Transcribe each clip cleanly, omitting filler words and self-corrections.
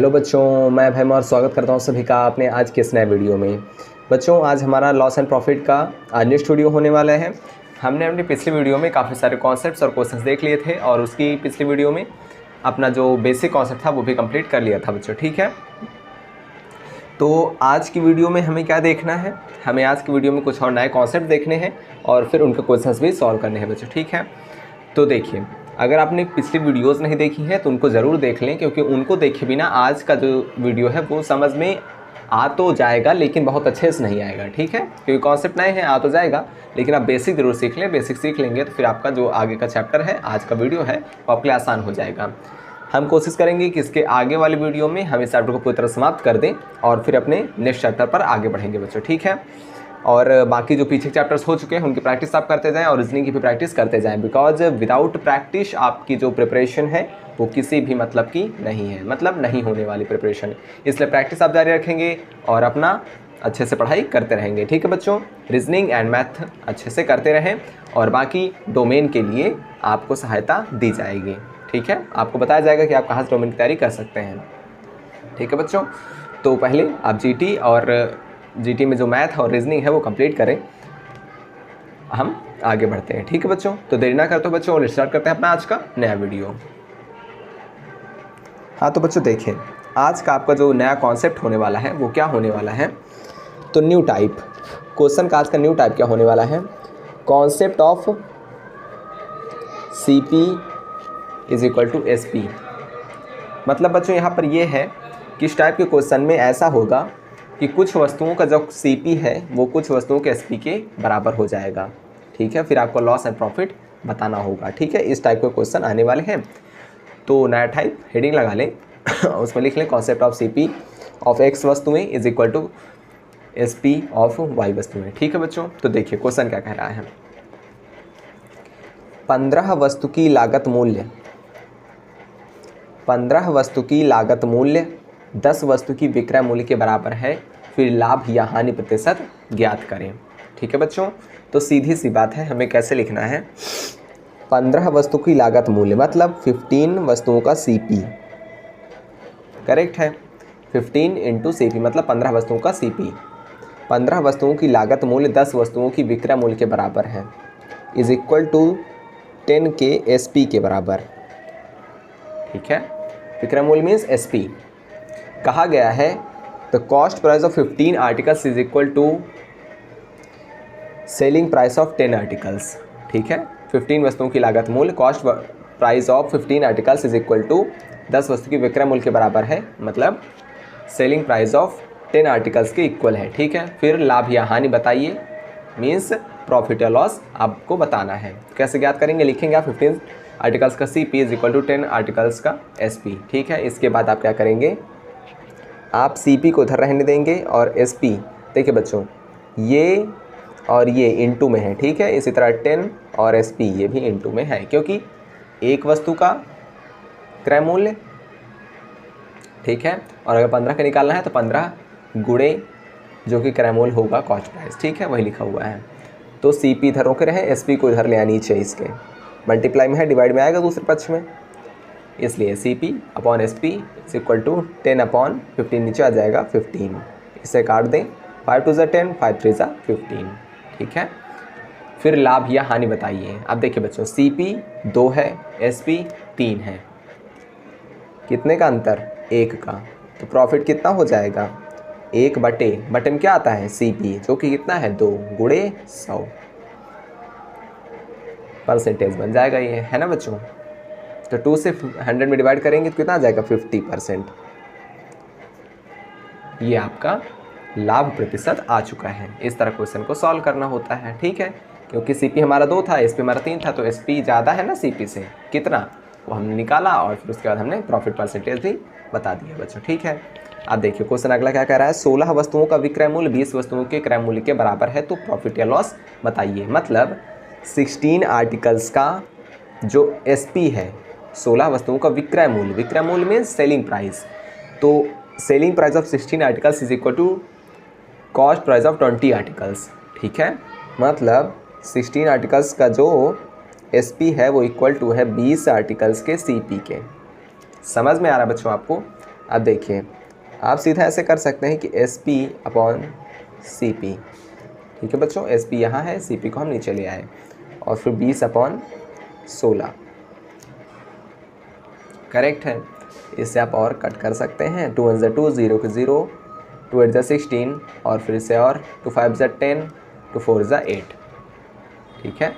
Hello बच्चों, मैं भैम और स्वागत करता हूं सभी का अपने आज के इस नए वीडियो में। बच्चों, आज हमारा लॉस एंड प्रॉफिट का नेक्स्ट वीडियो होने वाला है। हमने अपनी पिछली वीडियो में काफ़ी सारे कॉन्सेप्ट्स और क्वेश्चंस देख लिए थे और उसकी पिछली वीडियो में अपना जो बेसिक कॉन्सेप्ट था वो भी कंप्लीट कर लिया था बच्चों। ठीक है, तो आज की वीडियो में हमें क्या देखना है, हमें आज की वीडियो में कुछ और नए कॉन्सेप्ट देखने हैं और फिर उनके क्वेश्चंस भी सॉल्व करने हैं बच्चों। ठीक है, तो देखिए, अगर आपने पिछली वीडियोस नहीं देखी हैं तो उनको ज़रूर देख लें, क्योंकि उनको देखे बिना आज का जो वीडियो है वो समझ में आ तो जाएगा लेकिन बहुत अच्छे से नहीं आएगा। ठीक है, क्योंकि कॉन्सेप्ट नए हैं, आ तो जाएगा लेकिन आप बेसिक ज़रूर सीख लें। बेसिक सीख लेंगे तो फिर आपका जो आगे का चैप्टर है, आज का वीडियो है, वो आपके लिए आसान हो जाएगा। हम कोशिश करेंगे कि इसके आगे वाले वीडियो में हम इस चैप्टर को पूरी तरह समाप्त कर दें और फिर अपने नेक्स्ट चैप्टर पर आगे बढ़ेंगे बच्चों। ठीक है, और बाकी जो पीछे चैप्टर्स हो चुके हैं उनकी प्रैक्टिस आप करते जाएं और रीजनिंग की भी प्रैक्टिस करते जाएं, बिकॉज विदाउट प्रैक्टिस आपकी जो प्रिपरेशन है वो किसी भी मतलब की नहीं है, मतलब नहीं होने वाली प्रिपरेशन। इसलिए प्रैक्टिस आप जारी रखेंगे और अपना अच्छे से पढ़ाई करते रहेंगे। ठीक है बच्चों, रीजनिंग एंड मैथ अच्छे से करते रहें और बाकी डोमेन के लिए आपको सहायता दी जाएगी। ठीक है, आपको बताया जाएगा कि आप कहाँ से डोमेन की तैयारी कर सकते हैं। ठीक है बच्चों, तो पहले आप जीटी और जीटी में जो मैथ और रीजनिंग है वो कंप्लीट करें, हम आगे बढ़ते हैं। ठीक है बच्चों, तो देरी ना करते बच्चों और स्टार्ट करते हैं अपना आज का नया वीडियो। हाँ तो बच्चों देखिए, आज का आपका जो नया कॉन्सेप्ट होने वाला है वो क्या होने वाला है, तो न्यू टाइप क्वेश्चन का आज का न्यू टाइप क्या होने वाला है, concept of C P is equal to S P. मतलब बच्चों यहाँ पर ये है कि इस टाइप के क्वेश्चन में ऐसा होगा कि कुछ वस्तुओं का जो CP है वो कुछ वस्तुओं के SP के बराबर हो जाएगा। ठीक है, फिर आपको लॉस एंड प्रॉफिट बताना होगा। ठीक है, इस टाइप के क्वेश्चन आने वाले हैं। तो नया टाइप हेडिंग लगा लें उसमें लिख लें concept of CP of X वस्तुएं is equal to SP of Y वस्तुएं। ठीक है बच्चों, तो देखिए क्वेश्चन क्या कह रहा है। 15 वस्तु की लागत मूल्य 10 वस्तु की विक्रय मूल्य के बराबर है, फिर लाभ या हानि प्रतिशत ज्ञात करें। ठीक है बच्चों, तो सीधी सी बात है, हमें कैसे लिखना है, 15 वस्तु की लागत मूल्य मतलब 15 वस्तुओं का CP, करेक्ट है, 15 इंटू CP मतलब 15 वस्तुओं का CP। 15 वस्तुओं की लागत मूल्य 10 वस्तुओं की विक्रय मूल्य के बराबर है, इज इक्वल टू 10 के SP के बराबर। ठीक है, विक्रय मूल्य मीन्स SP। कहा गया है the cost price of 15 articles is equal to selling price of 10 articles. ठीक है, 15 वस्तुओं की लागत मूल्य cost price of 15 articles is equal to 10 वस्तु की विक्रय मूल्य के बराबर है, मतलब सेलिंग प्राइस ऑफ 10 आर्टिकल्स के इक्वल है। ठीक है, फिर लाभ या हानि बताइए, मीन्स प्रॉफिट या लॉस आपको बताना है। कैसे ज्ञात करेंगे, लिखेंगे आप 15 आर्टिकल्स का CP is equal to 10 articles का SP। ठीक है, इसके बाद आप क्या करेंगे, आप CP को इधर रहने देंगे और SP, देखिए बच्चों ये और ये इनटू में है। ठीक है, इसी तरह 10 और SP ये भी इनटू में है, क्योंकि एक वस्तु का क्रय मूल्य, ठीक है, और अगर 15 का निकालना है तो 15 गुणे जो कि क्रय मूल्य होगा कॉस्ट प्राइस। ठीक है, वही लिखा हुआ है। तो CP इधर रोके रहे, SP को इधर ले आनी चाहिए, इसके मल्टीप्लाई में है, डिवाइड में आएगा दूसरे पक्ष में, इसलिए CP upon SP is equal to 10 upon 15, नीचे आ जाएगा 15, इसे काट दें, 5 2 10, 5 3 15। ठीक है, फिर लाभ या हानि बताइए। अब देखिए बच्चों, CP 2 है, SP 3 है, कितने का अंतर, 1 का, तो प्रॉफिट कितना हो जाएगा, 1 बटे में क्या आता है CP, जो कि कितना है 2 गुणे 100, परसेंटेज बन जाएगा ये, है ना बच्चों। तो 2 से 100 में डिवाइड करेंगे तो कितना आ जाएगा 50%। ये आपका लाभ प्रतिशत आ चुका है। इस तरह क्वेश्चन को सॉल्व करना होता है। ठीक है, क्योंकि CP हमारा 2 था, SP हमारा 3 था, तो SP ज़्यादा है ना CP से, कितना, वो हमने निकाला और फिर उसके बाद हमने प्रॉफिट परसेंटेज भी बता दिया बच्चों। ठीक है, अब देखिए क्वेश्चन अगला क्या कह रहा है, 16 वस्तुओं का विक्रय मूल्य 20 वस्तुओं के क्रय मूल्य के बराबर है, तो प्रॉफिट या लॉस बताइए। मतलब 16 आर्टिकल्स का जो SP है, 16 वस्तुओं का विक्रय मूल्य में सेलिंग प्राइस, तो selling price of 16 articles is equal to cost price of 20 articles. ठीक है, मतलब 16 आर्टिकल्स का जो SP है वो इक्वल टू है 20 आर्टिकल्स के CP के। समझ में आ रहा है बच्चों आपको। अब देखिए, आप सीधा ऐसे कर सकते हैं कि SP अपॉन CP। ठीक है बच्चों, SP यहाँ है, CP को हम नीचे ले आए, और फिर 20 अपॉन 16। करेक्ट है। इससे आप और कट कर सकते हैं, 2 1 2, 0 के 0, 2 8 16, और फिर से और 2 5 10, 2 4 8। ठीक है,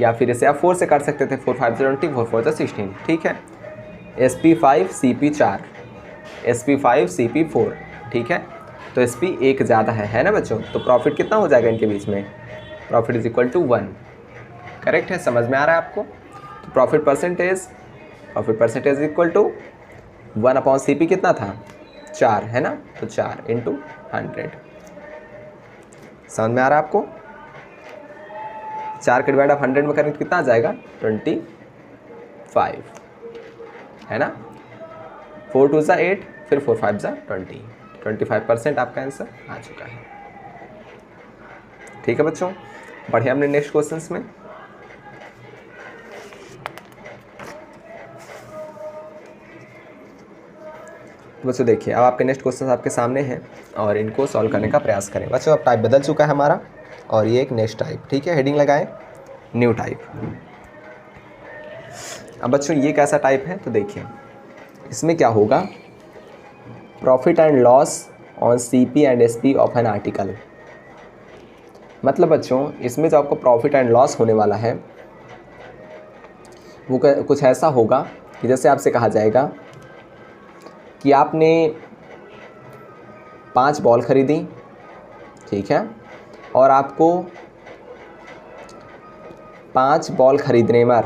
या फिर इसे आप 4 से कर सकते थे, 4 5 20, 4 4 16। ठीक है, SP 5 CP 4, SP 5 CP 4। ठीक है, तो SP एक ज़्यादा है ना बच्चों, तो प्रॉफिट कितना हो जाएगा इनके बीच में? Profit is equal to 1। Correct है, समझ में आ रहा है आपको? तो profit percentage equal to 1 upon CP कितना था? 4 है ना, तो 4 इंटू 100। समझ में आ रहा है आपको? 4 के डिवाइड आप 100 में करेंगे तो कितना आ जाएगा? 25 है ना। 4 2 ज़ा 8, फिर 4 5 ज़ा 20, 25% आपका आंसर आ चुका है। ठीक है बच्चों, बढ़े हमने नेक्स्ट क्वेश्चंस में। बच्चों देखिए, अब आपके नेक्स्ट क्वेश्चन आपके सामने हैं और इनको सॉल्व करने का प्रयास करें। बच्चों अब टाइप बदल चुका है हमारा, और ये एक नेक्स्ट टाइप। ठीक है, हेडिंग लगाएं न्यू टाइप। अब बच्चों ये कैसा टाइप है, तो देखिए इसमें क्या होगा, profit and loss on CP and SP of an article. मतलब बच्चों इसमें जो आपको प्रॉफिट एंड लॉस होने वाला है वो कुछ ऐसा होगा कि जैसे आपसे कहा जाएगा कि आपने 5 बॉल खरीदी, ठीक है, और आपको 5 बॉल खरीदने पर,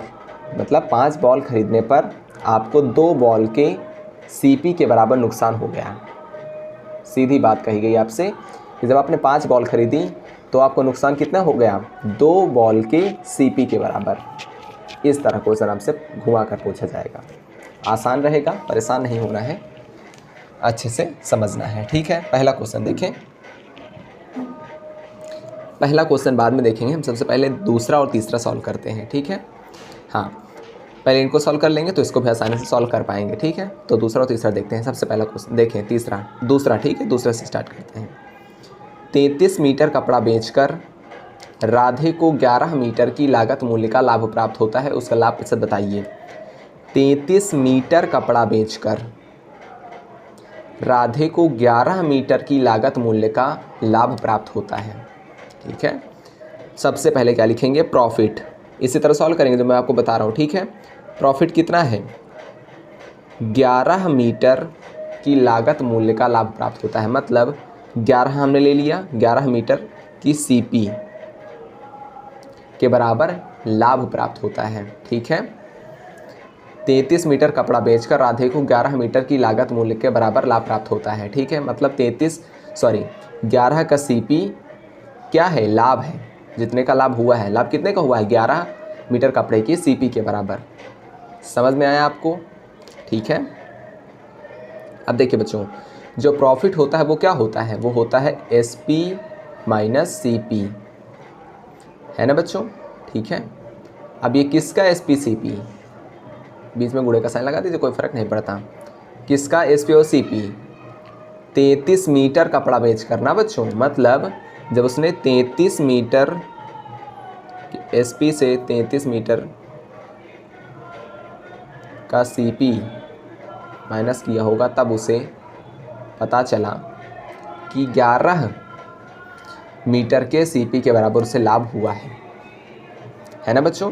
मतलब 5 बॉल खरीदने पर आपको 2 बॉल के CP के बराबर नुकसान हो गया। सीधी बात कही गई आपसे कि जब आपने 5 बॉल खरीदी तो आपको नुकसान कितना हो गया? 2 बॉल के CP के बराबर। इस तरह क्वेश्चन आपसे घुमा कर पूछा जाएगा। आसान रहेगा, परेशान नहीं होना है, अच्छे से समझना है। ठीक है, पहला क्वेश्चन देखें। पहला क्वेश्चन बाद में देखेंगे, हम सबसे पहले दूसरा और तीसरा सॉल्व करते हैं। ठीक है, हाँ पहले इनको सॉल्व कर लेंगे तो इसको भी आसानी से सॉल्व कर पाएंगे। ठीक है, तो दूसरा और तीसरा देखते हैं। सबसे पहला क्वेश्चन देखें, दूसरा। ठीक है, दूसरा से स्टार्ट करते हैं। 33 मीटर कपड़ा बेचकर राधे को 11 मीटर की लागत मूल्य का लाभ प्राप्त होता है, उसका लाभ प्रतिशत बताइए। 33 मीटर कपड़ा बेचकर राधे को 11 मीटर की लागत मूल्य का लाभ प्राप्त होता है। ठीक है, सबसे पहले क्या लिखेंगे? प्रॉफिट। इसी तरह सॉल्व करेंगे जो मैं आपको बता रहा हूँ। ठीक है, प्रॉफिट कितना है? 11 मीटर की लागत मूल्य का लाभ प्राप्त होता है, मतलब 11 हमने ले लिया, 11 मीटर की CP के बराबर लाभ प्राप्त होता है। ठीक है, 33 मीटर कपड़ा बेचकर राधे को 11 मीटर की लागत मूल्य के बराबर लाभ प्राप्त होता है। ठीक है, मतलब 11 का CP क्या है? लाभ है, जितने का लाभ हुआ है। लाभ कितने का हुआ है? 11 मीटर कपड़े की CP के बराबर। समझ में आया आपको? ठीक है, अब देखिए बच्चों, जो प्रॉफिट होता है वो क्या होता है? वो होता है SP माइनस CP, है ना बच्चों? ठीक है, अब ये किसका SP CP? बीच में गुणे का साइन लगा दीजिए, कोई फ़र्क नहीं पड़ता। किसका SP और CP? 33 मीटर कपड़ा बेच करना बच्चों, मतलब जब उसने 33 मीटर SP से 33 मीटर का CP माइनस किया होगा, तब उसे पता चला कि 11 मीटर के CP के बराबर उसे लाभ हुआ है ना बच्चों?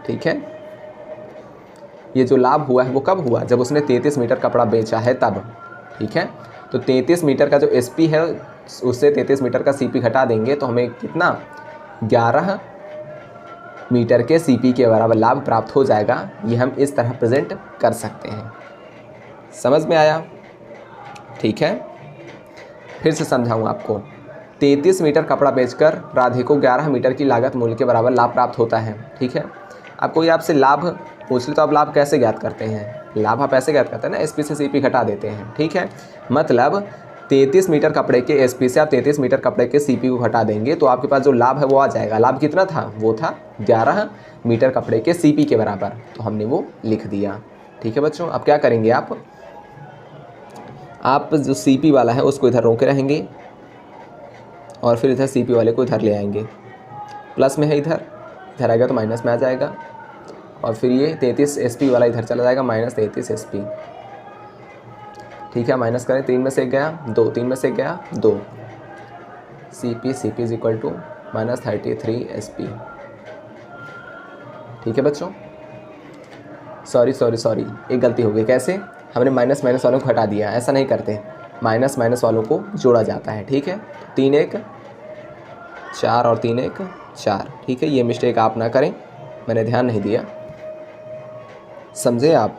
ठीक है, ये जो लाभ हुआ है वो कब हुआ? जब उसने 33 मीटर कपड़ा बेचा है तब। ठीक है, तो 33 मीटर का जो SP है उससे 33 मीटर का CP घटा देंगे तो हमें कितना? 11 मीटर के CP के बराबर लाभ प्राप्त हो जाएगा। ये हम इस तरह प्रेजेंट कर सकते हैं। समझ में आया? ठीक है, फिर से समझाऊँ आपको। 33 मीटर कपड़ा बेचकर राधे को 11 मीटर की लागत मूल्य के बराबर लाभ प्राप्त होता है। ठीक है, आपको ये आपसे लाभ पूछ ले तो आप लाभ कैसे ज्ञात करते हैं? लाभ आप ऐसे ज्ञात करते हैं ना, SP से CP घटा देते हैं। ठीक है, मतलब 33 मीटर कपड़े के SP से आप 33 मीटर कपड़े के CP को घटा देंगे तो आपके पास जो लाभ है वो आ जाएगा। लाभ कितना था? वो था 11 मीटर कपड़े के CP के बराबर, तो हमने वो लिख दिया। ठीक है बच्चों, अब क्या करेंगे आप? आप जो CP वाला है उसको इधर रोके रहेंगे और फिर इधर CP वाले को इधर ले आएंगे। प्लस में है इधर आएगा तो माइनस में आ जाएगा और फिर ये 33 SP वाला इधर चला जाएगा, -33 SP। ठीक है, माइनस करें, 3 में से 1 गया 2, 3 में से 1 गया 2, CP is equal to -33 SP। ठीक है बच्चों, सॉरी एक गलती हो गई। कैसे? हमने माइनस वालों को हटा दिया, ऐसा नहीं करते, माइनस वालों को जोड़ा जाता है। ठीक है, 3 1 4 और 3 1 4। ठीक है, ये मिस्टेक आप ना करें, मैंने ध्यान नहीं दिया, समझे आप।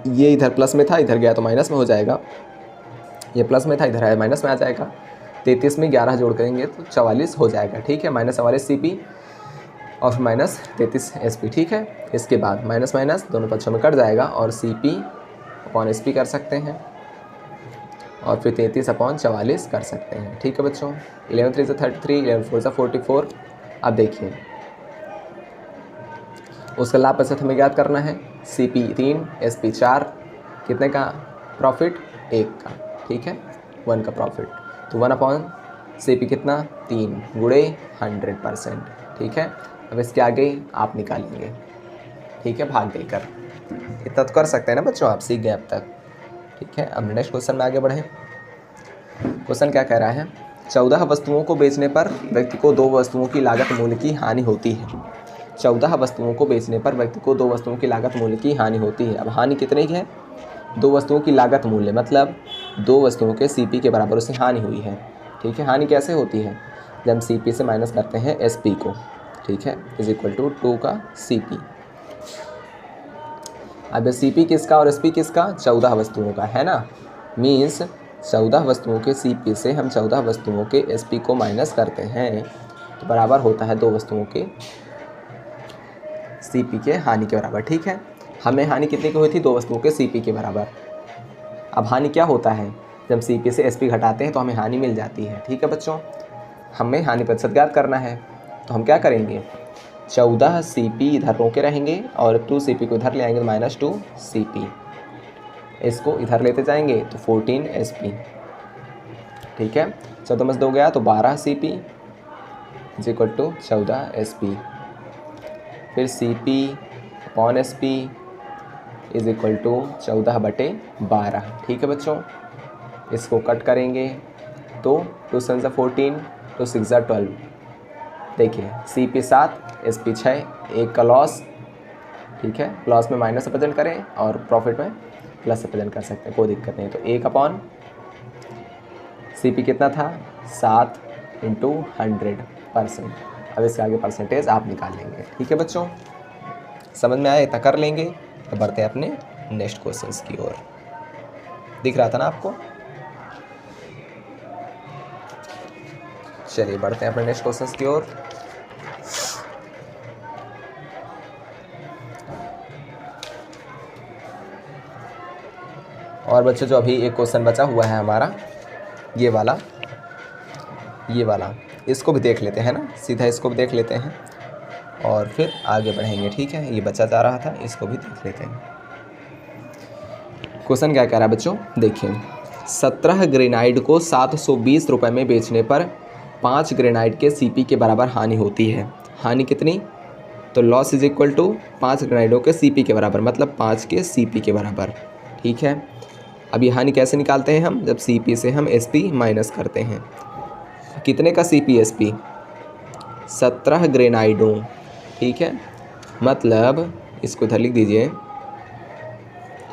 ये इधर प्लस में था, इधर गया तो माइनस में हो जाएगा, ये प्लस में था, इधर आया माइनस में आ जाएगा। 33 में 11 जोड़ करेंगे तो 44 हो जाएगा। ठीक है, -44 CP और फिर -33 SP। ठीक है, इसके बाद माइनस दोनों पक्षों में कट जाएगा और CP/SP कर सकते हैं और फिर 33/44 कर सकते हैं। ठीक है बच्चों, 11 3 33, 11 4 44। अब देखिए उसका लाभ प्रतिशत हमें याद करना है। CP 3 SP 4, कितने का प्रॉफिट? 1 का। ठीक है, 1 का प्रॉफिट, तो 1/CP कितना? 3 गुणे 100%। ठीक है, अब इसके आगे आप निकालेंगे। ठीक है, भाग देकर इतना तो कर सकते हैं ना बच्चों, आप सीख गए अब तक। ठीक है, अब नेक्स्ट क्वेश्चन में आगे बढ़ें। क्वेश्चन क्या कह रहा है? 14 वस्तुओं को बेचने पर व्यक्ति को 2 वस्तुओं की लागत मूल्य की हानि होती है। 14 वस्तुओं को बेचने पर व्यक्ति को 2 वस्तुओं की लागत मूल्य की हानि होती है। अब हानि कितने की है? 2 वस्तुओं की लागत मूल्य, मतलब 2 वस्तुओं के CP के बराबर उसे हानि हुई है। ठीक है, हानि कैसे होती है? जब हम CP से माइनस करते हैं SP को। ठीक है, इज इक्वल टू 2 का CP। अब CP किसका और SP किसका? 14 वस्तुओं का, है ना। मीन्स 14 वस्तुओं के CP से हम 14 वस्तुओं के SP को माइनस करते हैं तो बराबर होता है 2 वस्तुओं के CP के हानि के बराबर। ठीक है, हमें हानि कितने की हुई थी? 2 वस्तुओं के CP के बराबर। अब हानि क्या होता है? जब CP से SP घटाते हैं तो हमें हानि मिल जाती है। ठीक है बच्चों, हमें हानि प्रतिशत ज्ञात करना है, तो हम क्या करेंगे? 14 CP इधर रोके रहेंगे और 2 CP को इधर ले आएंगे, -2 CP। इसको इधर लेते जाएंगे तो 14 SP। ठीक है, 14 में से 2 गया तो 12 CP is equal to 14 SP। फिर CP/SP इज इक्वल टू 14/12। ठीक है बच्चों, इसको कट करेंगे तो 2 7 14, 2 6 12। देखिए CP 7, SP 6, 1 का लॉस। ठीक है, लॉस में माइनस से प्रेजेंट करें और प्रॉफिट में प्लस से प्रेजेंट कर सकते हैं, कोई दिक्कत नहीं। तो 1/CP कितना था? 7 × 100%। अब इसके आगे परसेंटेज आप निकाल लेंगे। ठीक है बच्चों, समझ में आया? इतना कर लेंगे तो बढ़ते हैं अपने नेक्स्ट क्वेश्चंस की ओर। दिख रहा था ना आपको? चलिए बढ़ते हैं अपने नेक्स्ट क्वेश्चंस की ओर। और बच्चों जो अभी एक क्वेश्चन बचा हुआ है हमारा, ये वाला इसको भी देख लेते हैं ना, सीधा इसको भी देख लेते हैं और फिर आगे बढ़ेंगे। ठीक है, ये बचा जा रहा था, इसको भी देख लेते हैं। क्वेश्चन क्या कह रहा है बच्चों? देखिए, 17 ग्रेनाइट को 720 रुपये में बेचने पर 5 ग्रेनाइट के CP के बराबर हानि होती है। हानि कितनी? तो लॉस इज इक्वल टू 5 ग्रेनाइटों के CP के बराबर, मतलब 5 के CP के बराबर। ठीक है, अब ये हानि कैसे निकालते हैं हम? जब CP से हम SP माइनस करते हैं। कितने का CP SP? 17 ग्रेनाइडों। ठीक है, मतलब इसको इधर लिख दीजिए।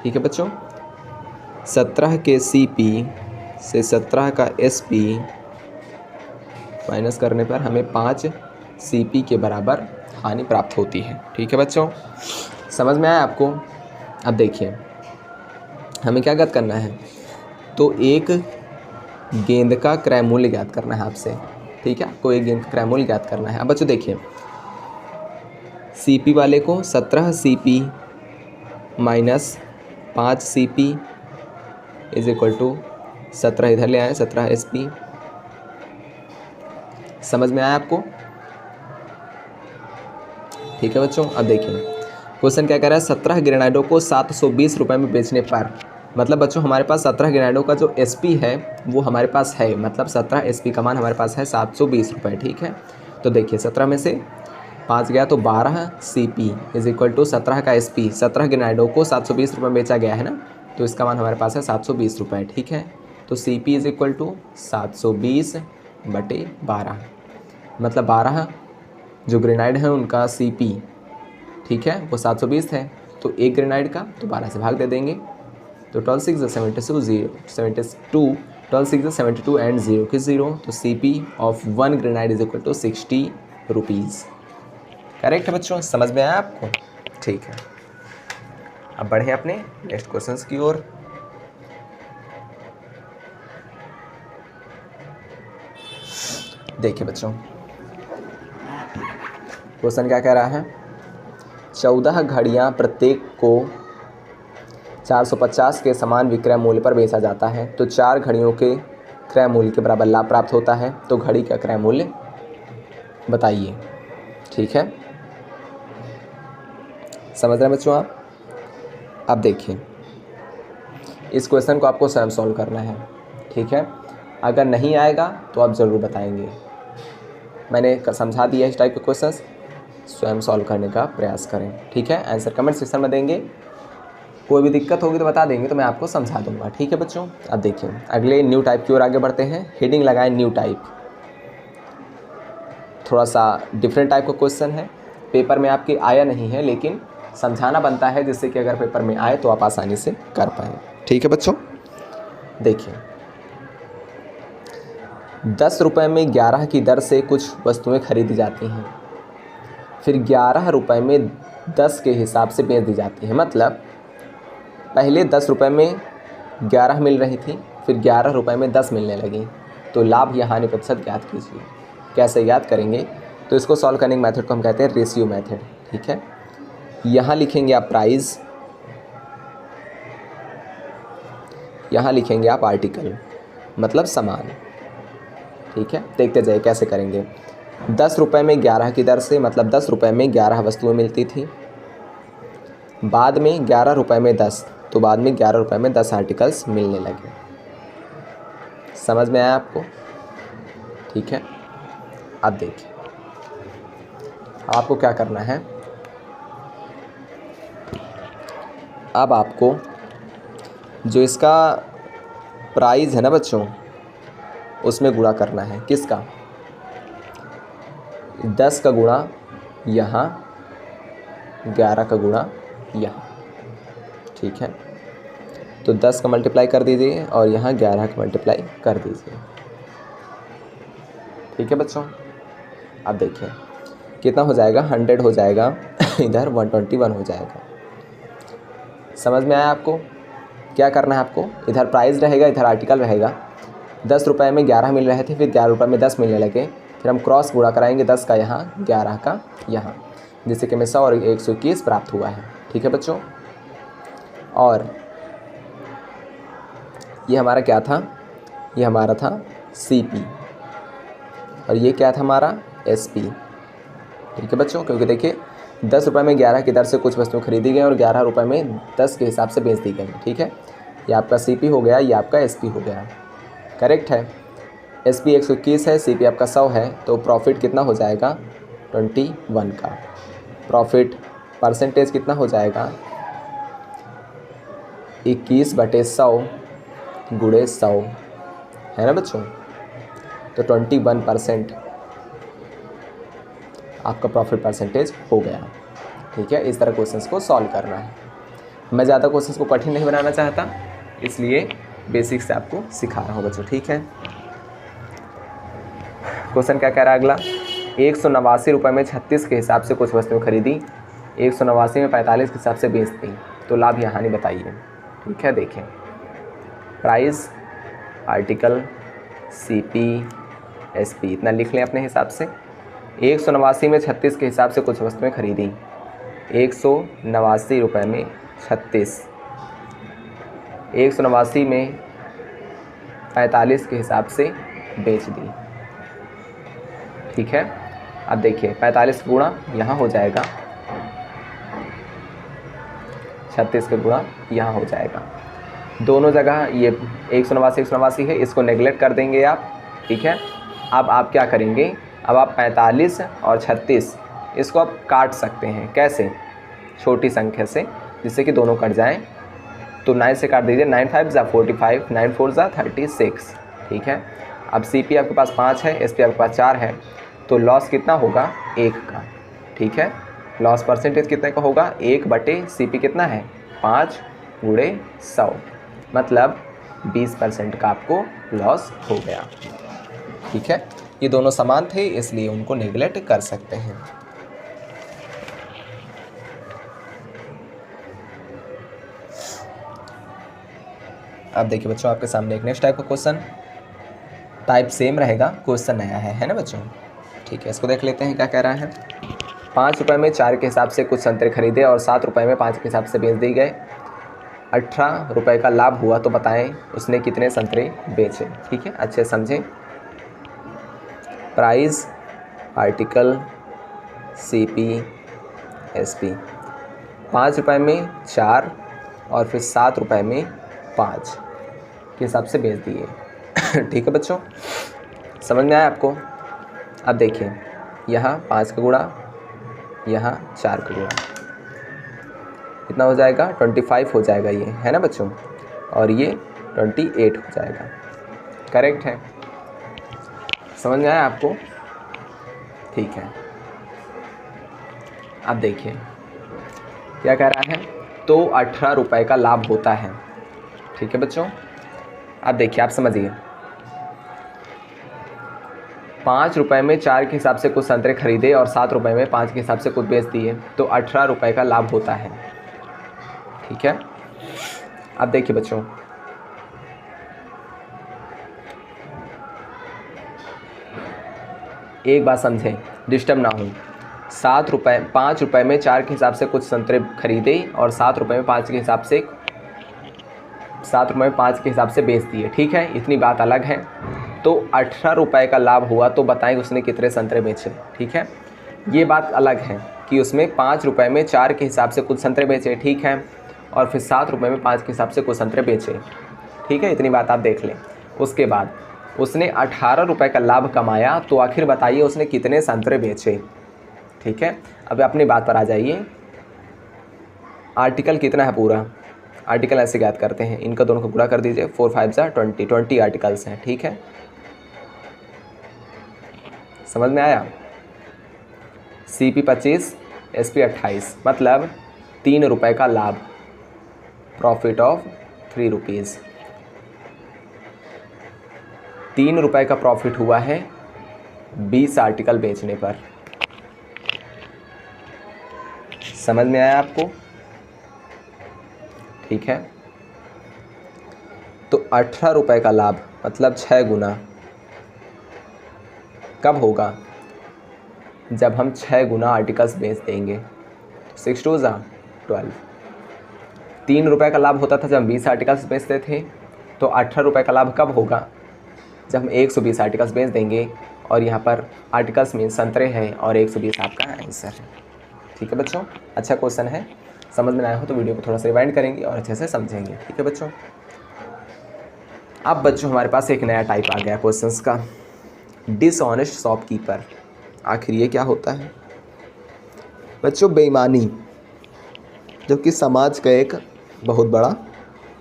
ठीक है बच्चों, 17 के CP से 17 का SP माइनस करने पर हमें 5 CP के बराबर हानि प्राप्त होती है। ठीक है बच्चों, समझ में आया आपको? अब देखिए हमें क्या ज्ञात करना है? तो एक गेंद का क्रय मूल्य ज्ञात करना है आपसे। ठीक है, आपको एक गेंद का क्रय मूल्य ज्ञात करना है। अब बच्चों देखिए, CP वाले को 17 CP minus 5 CP is equal to 17 इधर ले आए, 17 SP। समझ में आया आपको? ठीक है बच्चों, अब देखिए क्वेश्चन क्या कह रहा है? 17 ग्रेनाइडों को 720 रुपये में बेचने पर मतलब बच्चों हमारे पास 17 ग्रेनाइडों का जो SP है वो हमारे पास है, मतलब 17 SP का मान हमारे पास है 720 रुपये। ठीक है, तो देखिए 17 में से 5 गया तो 12 CP इज इक्वल टू 17 का SP। 17 ग्रेनाइडों को 720 रुपये बेचा गया है ना, तो इसका मान हमारे पास है 720 रुपये। ठीक है, तो CP इज इक्वल टू 720/12, मतलब 12 जो ग्रेनाइड है उनका CP, ठीक है, वो 720 है, तो एक ग्रेनाइड का तो 12 से भाग दे देंगे, तो 12 6 72 एंड 0 की 0, तो CP of 1 grenade is equal to 60 rupees. Correct है बच्चों, समझ में आया आपको? ठीक है, अब बढ़ें अपने नेक्स्ट क्वेश्चंस की ओर। देखिए बच्चों, क्वेश्चन क्या कह रहा है, 14 घड़ियाँ प्रत्येक को 450 के समान विक्रय मूल्य पर बेचा जाता है, तो 4 घड़ियों के क्रय मूल्य के बराबर लाभ प्राप्त होता है, तो घड़ी का क्रय मूल्य बताइए। ठीक है, समझ रहे हैं बच्चों आप? अब देखिए, इस क्वेश्चन को आपको स्वयं सॉल्व करना है। ठीक है, अगर नहीं आएगा तो आप ज़रूर बताएंगे। मैंने समझा दिया इस टाइप के क्वेश्चंस, स्वयं सॉल्व करने का प्रयास करें। ठीक है, आंसर कमेंट सेक्शन में देंगे, कोई भी दिक्कत होगी तो बता देंगे, तो मैं आपको समझा दूंगा। ठीक है बच्चों, अब देखिए अगले न्यू टाइप की ओर आगे बढ़ते हैं। हेडिंग लगाएं न्यू टाइप, थोड़ा सा डिफरेंट टाइप का क्वेश्चन है, पेपर में आपके आया नहीं है, लेकिन समझाना बनता है जिससे कि अगर पेपर में आए तो आप आसानी से कर पाएँ। ठीक है बच्चों, देखिए 10 रुपये में 11 की दर से कुछ वस्तुएं खरीदी जाती हैं, फिर 11 रुपये में 10 के हिसाब से बेच दी जाती है। मतलब पहले 10 रुपये में 11 मिल रही थी, फिर 11 रुपये में 10 मिलने लगी, तो लाभ या हानि प्रतिशत ज्ञात कीजिए। कैसे याद करेंगे, तो इसको सॉल्व करने के मेथड को हम कहते हैं रेशियो मेथड। ठीक है, यहाँ लिखेंगे आप प्राइस, यहाँ लिखेंगे आप आर्टिकल, मतलब सामान। ठीक है, देखते जाइए कैसे करेंगे। 10 रुपये में 11 की दर से, मतलब 10 रुपये में 11 वस्तुएं मिलती थी, बाद में 11 रुपये में 10, तो बाद में 11 रुपये में 10 आर्टिकल्स मिलने लगे। समझ में आया आपको? ठीक है, अब देखिए आपको क्या करना है। अब आपको जो इसका प्राइस है ना बच्चों, उसमें गुणा करना है। किसका? 10 का गुणा यहाँ, 11 का गुणा यहाँ। ठीक है, तो 10 का मल्टीप्लाई कर दीजिए और यहाँ 11 का मल्टीप्लाई कर दीजिए। ठीक है बच्चों, अब देखिए कितना हो जाएगा, 100 हो जाएगा, इधर 121 हो जाएगा। समझ में आया आपको? क्या करना है आपको, इधर प्राइस रहेगा, इधर आर्टिकल रहेगा। 10 रुपये में 11 मिल रहे थे, फिर 11 रुपये में 10 मिलने लगे, फिर हम क्रॉस गुणा कराएंगे, 10 का यहाँ, 11 का यहाँ, जिससे कि हमें 100 और 121 प्राप्त हुआ है। ठीक है बच्चों, और ये हमारा क्या था, ये हमारा था CP, और ये क्या था हमारा SP। ठीक है बच्चों, क्योंकि देखिए 10 रुपये में 11 की दर से कुछ वस्तुएं खरीदी गई और 11 रुपये में 10 के हिसाब से बेच दी गई। ठीक है, ये आपका CP हो गया, ये आपका SP हो गया। करेक्ट है, SP 121 है, CP आपका 100 है, तो प्रॉफिट कितना हो जाएगा 21 का। प्रॉफिट परसेंटेज कितना हो जाएगा 21/100 गुणे 100, है ना बच्चों, तो 21% आपका प्रॉफिट परसेंटेज हो गया। ठीक है, इस तरह क्वेश्चंस को सॉल्व करना है। मैं ज़्यादा क्वेश्चंस को कठिन नहीं बनाना चाहता, इसलिए बेसिक से आपको सिखा रहा हूँ बच्चों। ठीक है, क्वेश्चन क्या कह रहा है अगला, 189 रुपये में 36 के हिसाब से कुछ वस्तुएं खरीदी, 189 में 45 के हिसाब से बेच दी, तो लाभ या हानि बताइए। ठीक है, देखें प्राइस, आर्टिकल, CP, SP, इतना लिख लें अपने हिसाब से। 189 में 36 के हिसाब से कुछ वस्तुएं खरीदी, 189 रुपये में 36, 189 में 45 के हिसाब से बेच दी। ठीक है, अब देखिए 45 गुणा यहाँ हो जाएगा, 36 का गुणा यहाँ हो जाएगा, दोनों जगह ये 189 है, इसको नेगलेक्ट कर देंगे आप, ठीक है। अब आप क्या करेंगे, अब आप 45 और 36 इसको आप काट सकते हैं। कैसे? छोटी संख्या से, जिससे कि दोनों कट जाएं। तो 9 से काट दीजिए, 9 5 ज़ा 45, 9 4 ज़ा 36, ठीक है। अब CP आपके पास 5 है, SP आपके पास 4 है, तो लॉस कितना होगा? 1 का, ठीक है। लॉस परसेंटेज कितने का होगा? 1/CP कितना है? 5 × 100, मतलब 20% का आपको लॉस हो गया, ठीक है। ये दोनों समान थे, इसलिए उनको नेगलेक्ट कर सकते हैं। अब देखिए बच्चों, आपके सामने एक नेक्स्ट टाइप का क्वेश्चन, टाइप सेम रहेगा, क्वेश्चन नया है ना बच्चों, ठीक है। इसको देख लेते हैं क्या कह रहा है। 5 रुपये में 4 के हिसाब से कुछ संतरे खरीदे और 7 रुपये में 5 के हिसाब से बेच दिए गए। 18 रुपये का लाभ हुआ, तो बताएं उसने कितने संतरे बेचे, ठीक है। अच्छे समझें। Price, article, CP, SP। 5 रुपये में 4 और फिर 7 रुपये में 5 के हिसाब से बेच दिए, ठीक है बच्चों, समझ में आया आपको। अब देखिए, यहाँ 5 का गुणा, यहाँ 4 का गुणा, कितना हो जाएगा? 25 हो जाएगा ये, है ना बच्चों, और ये 28 हो जाएगा, करेक्ट है। समझ में आया आपको, ठीक है। अब देखिए क्या कह रहा है, तो 18 रुपये का लाभ होता है, ठीक है बच्चों। अब देखिए, आप समझिए, 5 रुपये में 4 के हिसाब से कुछ संतरे खरीदे और 7 रुपये में 5 के हिसाब से कुछ बेच दिए, तो 18 रुपये का लाभ होता है, ठीक है। अब देखिए बच्चों, एक बात समझें, डिस्टर्ब ना हो। 5 रुपये में 4 के हिसाब से कुछ संतरे खरीदे और 7 रुपये में 5 के हिसाब से बेच दिए, ठीक है। इतनी बात अलग है। तो 18 रुपये का लाभ हुआ, तो बताएं उसने कितने संतरे बेचे, ठीक है। ये बात अलग है कि उसमें 5 रुपये में 4 के हिसाब से कुछ संतरे बेचे, ठीक है, और फिर 7 रुपये में 5 के हिसाब से कुछ संतरे बेचे, ठीक है। इतनी बात आप देख लें। उसके बाद उसने 18 रुपये का लाभ कमाया, तो आखिर बताइए उसने कितने संतरे बेचे, ठीक है। अब अपनी बात पर आ जाइए। आर्टिकल कितना है पूरा? आर्टिकल ऐसे ज्ञात करते हैं, इनका दोनों को गुणा कर दीजिए, 4 5 ज़ा 20 आर्टिकल्स हैं, ठीक है। समझ में आया? CP 25, SP 28, मतलब 3 रुपये का लाभ, प्रॉफिट ऑफ 3 रुपीज़। 3 रुपये का प्रॉफिट हुआ है 20 आर्टिकल बेचने पर। समझ में आया आपको, ठीक है। तो 18 रुपये का लाभ मतलब 6 गुना कब होगा? जब हम 6 गुना आर्टिकल्स बेच देंगे। 6 2 ज़ा 12। 3 रुपये का लाभ होता था जब हम 20 आर्टिकल्स बेचते थे, तो 18 रुपये का लाभ कब होगा? जब हम 120 आर्टिकल्स बेच देंगे, और यहाँ पर आर्टिकल्स मीन संतरे हैं, और 120 आपका आंसर है, ठीक है बच्चों। अच्छा क्वेश्चन है, समझ में आया हो तो वीडियो को थोड़ा सा रिवाइंड करेंगे और अच्छे से समझेंगे, ठीक है बच्चों। अब बच्चों हमारे पास एक नया टाइप आ गया क्वेश्चंस का, डिसऑनेस्ट शॉपकीपर। आखिर ये क्या होता है बच्चों? बेईमानी, जो कि समाज का एक बहुत बड़ा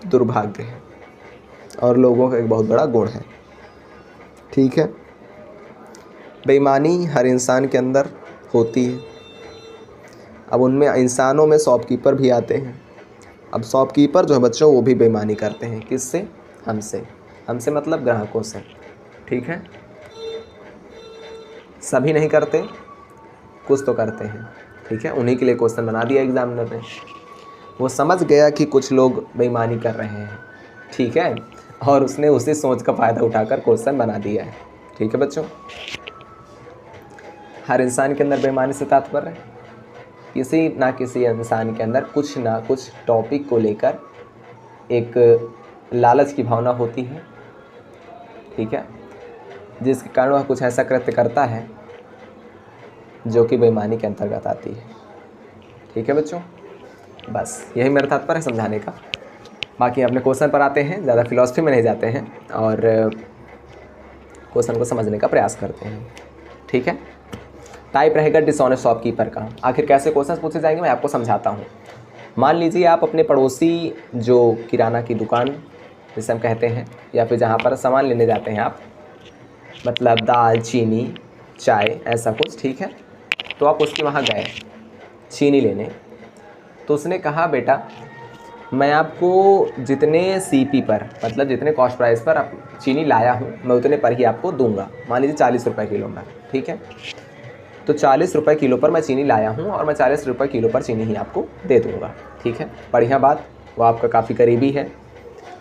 दुर्भाग्य है और लोगों का एक बहुत बड़ा गुण है, ठीक है। बेईमानी हर इंसान के अंदर होती है। अब उनमें इंसानों में शॉपकीपर भी आते हैं। अब शॉपकीपर जो है बच्चों, वो भी बेईमानी करते हैं। किससे? हमसे मतलब ग्राहकों से, ठीक है। सभी नहीं करते, कुछ तो करते हैं, ठीक है। उन्हीं के लिए क्वेश्चन बना दिया एग्जामिनर ने। वो समझ गया कि कुछ लोग बेईमानी कर रहे हैं, ठीक है, और उसने उसी सोच का फ़ायदा उठाकर क्वेश्चन बना दिया है, ठीक है बच्चों। हर इंसान के अंदर बेईमानी से तात्पर्य है किसी ना किसी इंसान के अंदर कुछ ना कुछ टॉपिक को लेकर एक लालच की भावना होती है, ठीक है, जिसके कारण वह कुछ ऐसा कृत्य करता है जो कि बेईमानी के अंतर्गत आती है, ठीक है बच्चों। बस यही मेरा तात्पर्य है समझाने का। बाकी अपने क्वेश्चन पर आते हैं, ज़्यादा फिलॉसफी में नहीं जाते हैं और क्वेश्चन को समझने का प्रयास करते हैं। ठीक है, टाइप रहेगा डिसऑनेस्ट शॉपकीपर का। आखिर कैसे क्वेश्चन पूछे जाएंगे मैं आपको समझाता हूँ। मान लीजिए आप अपने पड़ोसी जो किराना की दुकान जिसे हम कहते हैं, या फिर जहाँ पर सामान लेने जाते हैं आप, मतलब दाल चीनी चाय ऐसा कुछ, ठीक है। तो आप उसके वहाँ गए चीनी लेने, तो उसने कहा बेटा मैं आपको जितने सीपी पर, मतलब जितने कॉस्ट प्राइस पर आप चीनी लाया हूँ मैं उतने पर ही आपको दूंगा। मान लीजिए 40 रुपये किलो में, ठीक है। तो 40 रुपये किलो पर मैं चीनी लाया हूँ और मैं 40 रुपये किलो पर चीनी ही आपको दे दूँगा, ठीक है। बढ़िया बात, वो आपका काफ़ी करीबी है,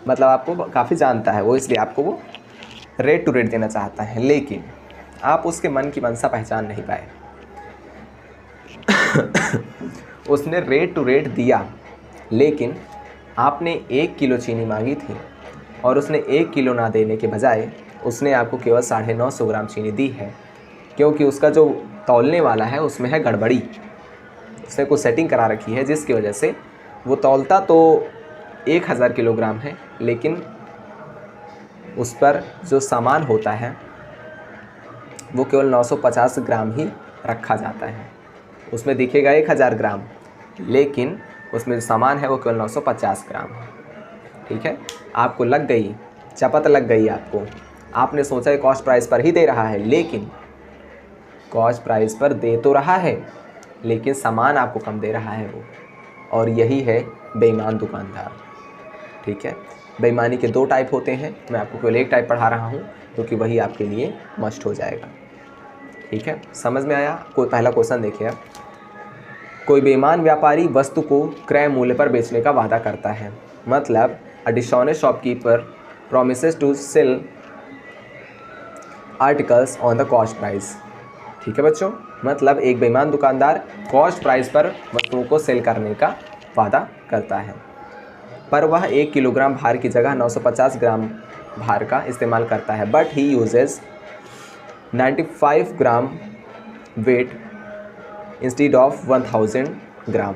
मतलब आपको काफ़ी जानता है वो, इसलिए आपको वो रेट टू रेट देना चाहता है। लेकिन आप उसके मन की मंशा पहचान नहीं पाए। उसने रेट टू रेट दिया, लेकिन आपने 1 किलो चीनी मांगी थी और उसने 1 किलो ना देने के बजाय उसने आपको केवल 950 ग्राम चीनी दी है, क्योंकि उसका जो तौलने वाला है उसमें है गड़बड़ी। उसने कुछ सेटिंग करा रखी है जिसकी वजह से वो तौलता तो 1000 किलोग्राम है, लेकिन उस पर जो सामान होता है वो केवल 950 ग्राम ही रखा जाता है। उसमें दिखेगा 1000 ग्राम, लेकिन उसमें जो सामान है वो केवल 950 ग्राम है, ठीक है। आपको लग गई, चपत लग गई आपको। आपने सोचा है कॉस्ट प्राइस पर ही दे रहा है, लेकिन कॉस्ट प्राइस पर दे तो रहा है लेकिन सामान आपको कम दे रहा है वो। और यही है बेईमान दुकानदार, ठीक है। बेईमानी के 2 टाइप होते हैं, मैं आपको केवल एक टाइप पढ़ा रहा हूँ क्योंकि वही आपके लिए मस्ट हो जाएगा, ठीक है। समझ में आया? कोई पहला क्वेश्चन देखिए आप। कोई बेईमान व्यापारी वस्तु को क्रय मूल्य पर बेचने का वादा करता है, मतलब a dishonest shopkeeper promises to sell articles on the cost price, ठीक है बच्चों। मतलब एक बेईमान दुकानदार कॉस्ट प्राइस पर वस्तुओं को सेल करने का वादा करता है, पर वह 1 किलोग्राम भार की जगह 950 ग्राम भार का इस्तेमाल करता है, but he uses 95 gram weight instead of 1000 ग्राम,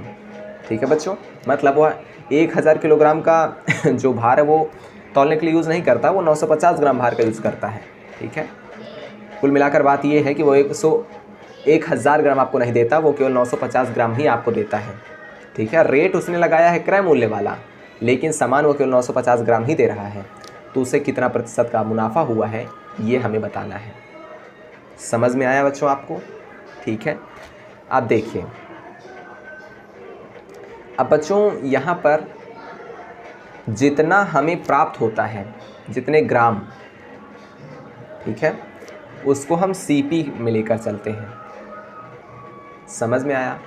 ठीक है बच्चों। मतलब वह 1000 किलोग्राम का जो भार है वो तौलने के लिए यूज़ नहीं करता, वो 950 ग्राम भार का यूज़ करता है, ठीक है। कुल मिलाकर बात ये है कि वो 1000 ग्राम आपको नहीं देता, वो केवल 950 ग्राम ही आपको देता है, ठीक है। रेट उसने लगाया है क्रय मूल्य वाला, लेकिन सामान वो केवल 950 ग्राम ही दे रहा है, तो उसे कितना प्रतिशत का मुनाफा हुआ है ये हमें बताना है। समझ में आया बच्चों आपको? ठीक है। आप देखिए, अब बच्चों यहाँ पर जितना हमें प्राप्त होता है, जितने ग्राम, ठीक है, उसको हम सीपी में लेकर चलते हैं। समझ में आया?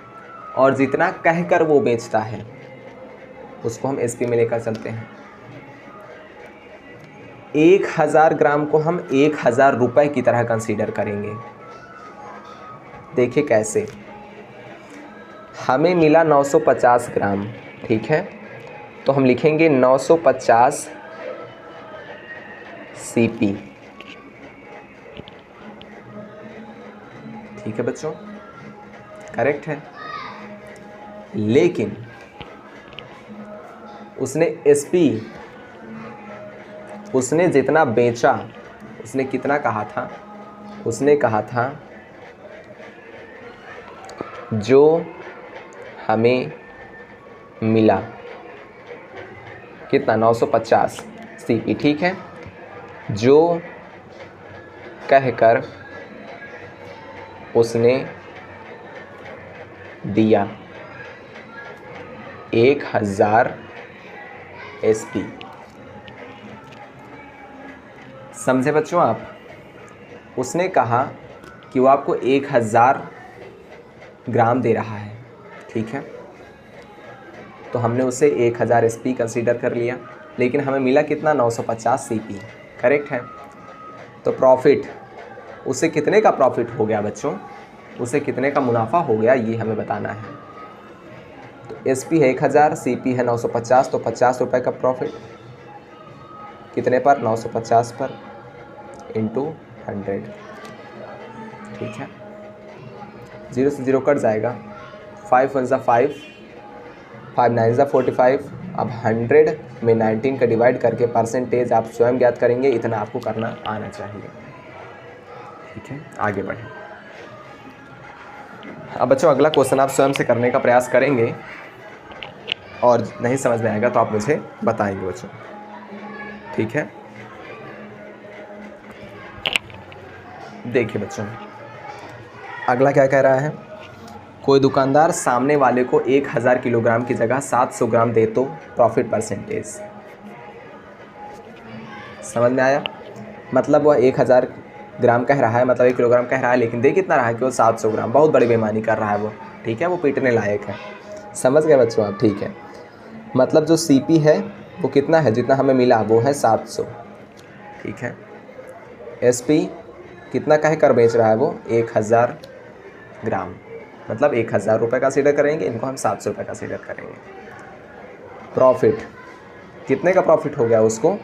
और जितना कहकर वो बेचता है उसको हम एसपी में लेकर चलते हैं। 1000 ग्राम को हम 1000 रुपये की तरह कंसीडर करेंगे। देखिए कैसे, हमें मिला 950 ग्राम, ठीक है, तो हम लिखेंगे 950 सीपी, ठीक है बच्चों, करेक्ट है। लेकिन उसने एसपी, उसने जितना बेचा, उसने कितना कहा था? उसने कहा था जो हमें मिला कितना? 950 सीपी, ठीक है। जो कहकर उसने दिया 1000 एसपी। समझे बच्चों आप? उसने कहा कि वो आपको 1000 ग्राम दे रहा है, ठीक है, तो हमने उसे 1000 एसपी कंसीडर कर लिया, लेकिन हमें मिला कितना? 950 सीपी, करेक्ट है। तो प्रॉफिट, उसे कितने का प्रॉफिट हो गया बच्चों? उसे कितने का मुनाफा हो गया ये हमें बताना है। तो एसपी है 1000, सीपी है 950, तो 50 रुपये का प्रॉफिट कितने पर? 950 पर इंटू 100, ठीक है। 0 से 0 कट जाएगा, 5 1 ज़ा 5, 5 9 ज़ा 45, अब 100 में 19 का डिवाइड करके परसेंटेज आप स्वयं ज्ञात करेंगे, इतना आपको करना आना चाहिए। ठीक है, आगे बढ़ें। अब बच्चों अगला क्वेश्चन आप स्वयं से करने का प्रयास करेंगे और नहीं समझ में आएगा तो आप मुझे बताएंगे बच्चों। ठीक है, देखिए बच्चों अगला क्या कह रहा है, कोई दुकानदार सामने वाले को 1000 किलोग्राम की जगह 700 ग्राम दे तो प्रॉफिट परसेंटेज। समझ में आया? मतलब वह 1000 ग्राम कह रहा है, मतलब 1 किलोग्राम कह रहा है, लेकिन दे कितना रहा है, केवल 700 ग्राम। बहुत बड़ी बेईमानी कर रहा है वो। ठीक है, वो पीटने लायक है। समझ गए बच्चों आप? ठीक है, मतलब जो CP है वो कितना है, जितना हमें मिला वो है 700। ठीक है, SP कितना कह कर बेच रहा है वो 1000 ग्राम, मतलब 1000 रुपये कंसीडर करेंगे, इनको हम 700 रुपये कंसीडर करेंगे। प्रॉफिट कितने का प्रॉफिट हो गया उसको,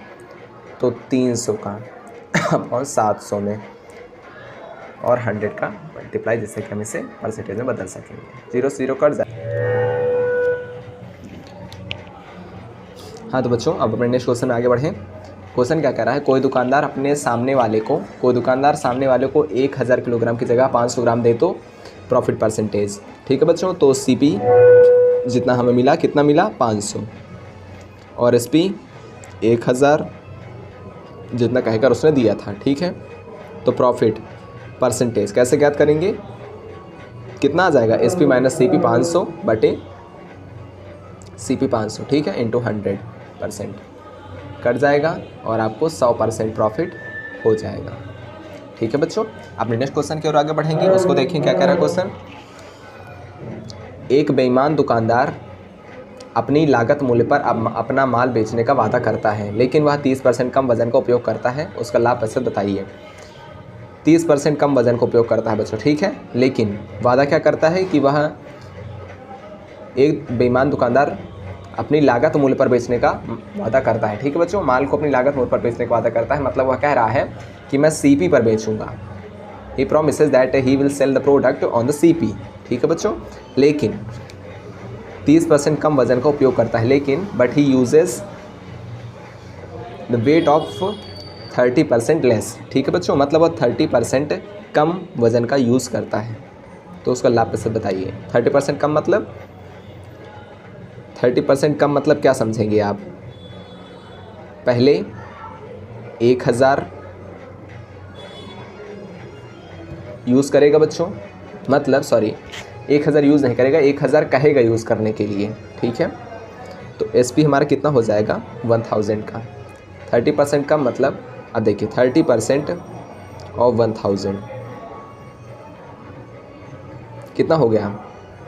तो 300 का अपॉन 700 में और 100 का मल्टीप्लाई, जिससे कि हम इसे परसेंटेज में बदल सकेंगे। 0 0 कट जाए। हाँ तो बच्चों अब अपने नेक्स्ट क्वेश्चन में आगे बढ़ें। क्वेश्चन क्या कह रहा है, कोई दुकानदार सामने वाले को 1000 किलोग्राम की जगह 500 ग्राम दे तो प्रॉफिट परसेंटेज। ठीक है बच्चों, तो CP जितना हमें मिला, कितना मिला 500, और SP 1000 जितना कहकर उसने दिया था। ठीक है, तो प्रॉफिट परसेंटेज कैसे ज्ञात करेंगे, कितना आ जाएगा, SP माइनस CP 500 बटे CP 500। ठीक है, इंटू 100% कट जाएगा और आपको 100% प्रॉफिट हो जाएगा। ठीक है बच्चों, अपने नेक्स्ट क्वेश्चन की ओर आगे बढ़ेंगे, उसको देखें क्या कह रहा है क्वेश्चन। एक बेईमान दुकानदार अपनी लागत मूल्य पर अपना माल बेचने का वादा करता है, लेकिन वह 30% कम वजन का उपयोग करता है, उसका लाभ प्रतिशत बताइए। 30% कम वजन का उपयोग करता है बच्चों। ठीक है, लेकिन वादा क्या करता है कि वह एक बेईमान दुकानदार अपनी लागत मूल्य पर बेचने का वादा करता है। ठीक है बच्चों, माल को अपनी लागत मूल्य पर बेचने का वादा करता है, मतलब वह कह रहा है कि मैं CP पर बेचूंगा। He promises that he will sell the product on the CP। ठीक है बच्चों, लेकिन 30% कम वजन का उपयोग करता है, लेकिन but he uses the weight of 30% less. ठीक है बच्चों, मतलब वह 30% कम वजन का यूज़ करता है, तो उसका लाभ प्रतिशत बताइए। 30% कम मतलब 30% कम मतलब क्या समझेंगे आप, पहले 1000 यूज़ करेगा बच्चों, मतलब सॉरी 1000 यूज़ नहीं करेगा, 1000 कहेगा यूज़ करने के लिए। ठीक है, तो SP हमारा कितना हो जाएगा 1000 का। 30% कम मतलब, अब देखिए 30% ऑफ 1000 कितना हो गया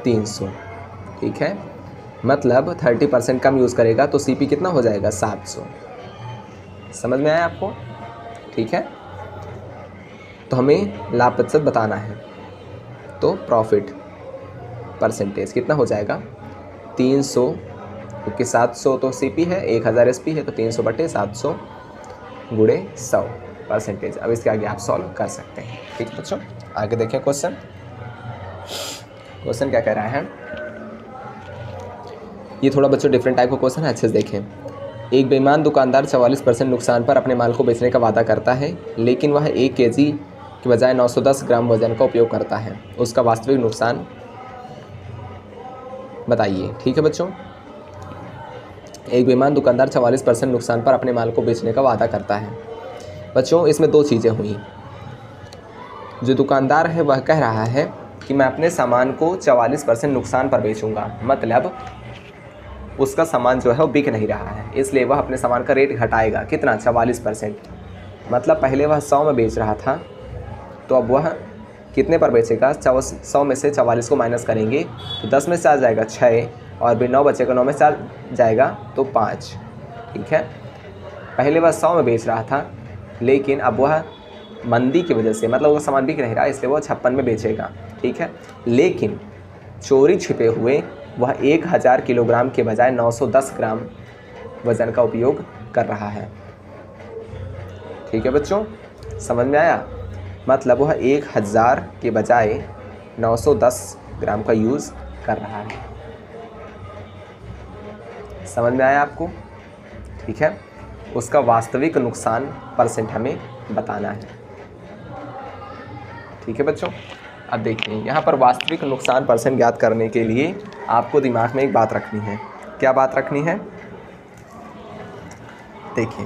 300। ठीक है, मतलब 30% कम यूज़ करेगा तो CP कितना हो जाएगा 700। समझ में आया आपको? ठीक है, तो हमें लाभ प्रतिशत बताना है, तो प्रॉफिट परसेंटेज कितना हो जाएगा 300, क्योंकि 700 तो CP है, 1000 SP है, तो 300 बटे 700 गुणे 100% अब इसके आगे आप सॉल्व कर सकते हैं। ठीक है बच्चों, आगे देखें क्वेश्चन क्या कह रहा है। ये थोड़ा बच्चों डिफरेंट टाइप का क्वेश्चन है, अच्छे से देखें। एक बेईमान दुकानदार 44% नुकसान पर अपने माल को बेचने का वादा करता है, लेकिन वह 1 kg के बजाय 910 ग्राम वजन का उपयोग करता है, उसका वास्तविक नुकसान बताइए। ठीक है बच्चों, एक बेईमान दुकानदार 44% नुकसान पर अपने माल को बेचने का वादा करता है। बच्चों इसमें 2 चीज़ें हुई। जो दुकानदार है वह कह रहा है कि मैं अपने सामान को 44% नुकसान पर बेचूंगा, मतलब उसका सामान जो है वो बिक नहीं रहा है, इसलिए वह अपने सामान का रेट घटाएगा। कितना 44%, मतलब पहले वह 100 में बेच रहा था, तो अब वह कितने पर बेचेगा, 100 में से 44 को माइनस करेंगे तो 10 में से आ जाएगा 6, और भी 9 बचेगा, 9 में से आ जाएगा तो 5। ठीक है, पहले वह 100 में बेच रहा था, लेकिन अब वह मंदी की वजह से, मतलब वो सामान बिक नहीं रहा, इसलिए वह 56 में बेचेगा। ठीक है, लेकिन चोरी छिपे हुए वह 1000 किलोग्राम के बजाय 910 ग्राम वज़न का उपयोग कर रहा है। ठीक है बच्चों, समझ में आया? मतलब वह 1000 के बजाय 910 ग्राम का यूज़ कर रहा है। समझ में आया आपको? ठीक है, उसका वास्तविक नुकसान परसेंट हमें बताना है। ठीक है बच्चों, अब देखिए यहाँ पर वास्तविक नुकसान परसेंट ज्ञात करने के लिए आपको दिमाग में एक बात रखनी है। क्या बात रखनी है? देखिए,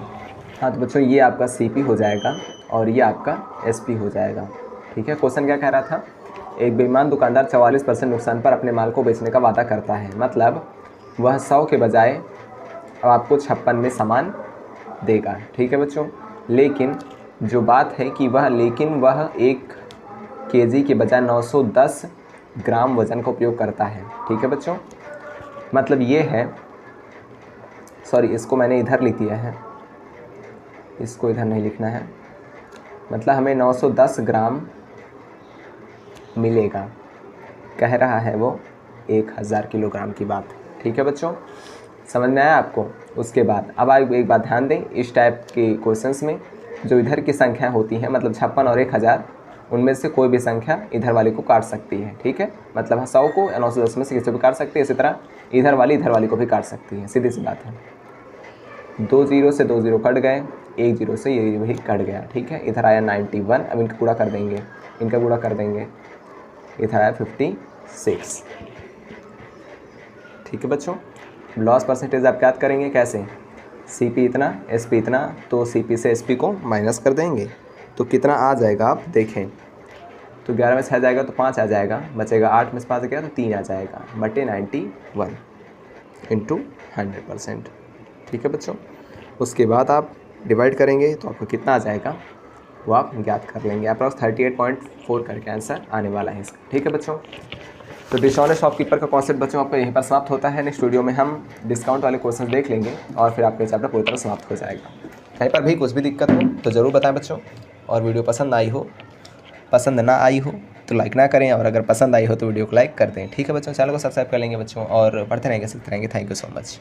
हाँ तो बच्चों ये आपका सीपी हो जाएगा और ये आपका एसपी हो जाएगा। ठीक है, क्वेश्चन क्या कह रहा था? एक बेईमान दुकानदार 44% नुकसान पर अपने माल को बेचने का वादा करता है, मतलब वह 100 के बजाय अब आपको 56 में सामान देगा। ठीक है बच्चों, लेकिन जो बात है कि वह 1 केजी के बजाय 910 ग्राम वज़न का उपयोग करता है। ठीक है बच्चों, मतलब ये है, सॉरी इसको मैंने इधर लिख दिया है, इसको इधर नहीं लिखना है, मतलब हमें 910 ग्राम मिलेगा। कह रहा है वो 1000 किलोग्राम की बात। ठीक है बच्चों, समझ में आया आपको? उसके बाद अब आप एक बात ध्यान दें, इस टाइप के क्वेश्चंस में जो इधर की संख्या होती है, मतलब 56 और 1000, उनमें से कोई भी संख्या इधर वाले को काट सकती है। ठीक है, मतलब 100 को 910 में से किसी भी काट सकती है, इसी तरह इधर वाली को भी काट सकती है। सीधी सी बात है। 2 0 से 2 0 कट गए, 1 0 से ये भी कट गया। ठीक है, इधर आया 91, अब इनका गुणा कर देंगे, इधर आया 56। ठीक है बच्चों, लॉस परसेंटेज आप याद करेंगे कैसे? सीपी इतना, एसपी इतना, तो सीपी से एसपी को माइनस कर देंगे तो कितना आ जाएगा आप देखें। तो 11 में से 6 जाएगा तो 5 आ जाएगा, बचेगा 8 में से 5 गया तो 3 आ जाएगा, बटे 91 इंटू 100%। ठीक है बच्चों, उसके बाद आप डिवाइड करेंगे तो आपको कितना आ जाएगा वो आप ज्ञात कर लेंगे। अप्रॉक्स 38.4 करके आंसर आने वाला है इसका। ठीक है बच्चों, तो डिस्काउंट शॉपकीपर का कॉन्सेप्ट बच्चों आपका यहीं पर समाप्त होता है। नेक्स्ट वीडियो में हम डिस्काउंट वाले क्वेश्चन देख लेंगे और फिर आपका चैप्टर पूरी तरह समाप्त हो जाएगा। कहीं पर भी कुछ भी दिक्कत हो तो ज़रूर बताएं बच्चों, और वीडियो पसंद ना आई हो तो लाइक ना करें, और अगर पसंद आई हो तो वीडियो को लाइक कर दें। ठीक है बच्चों, चैनल को सब्सक्राइब कर लेंगे बच्चों, और पढ़ते रहेंगे, सीखते रहेंगे। Thank you so much.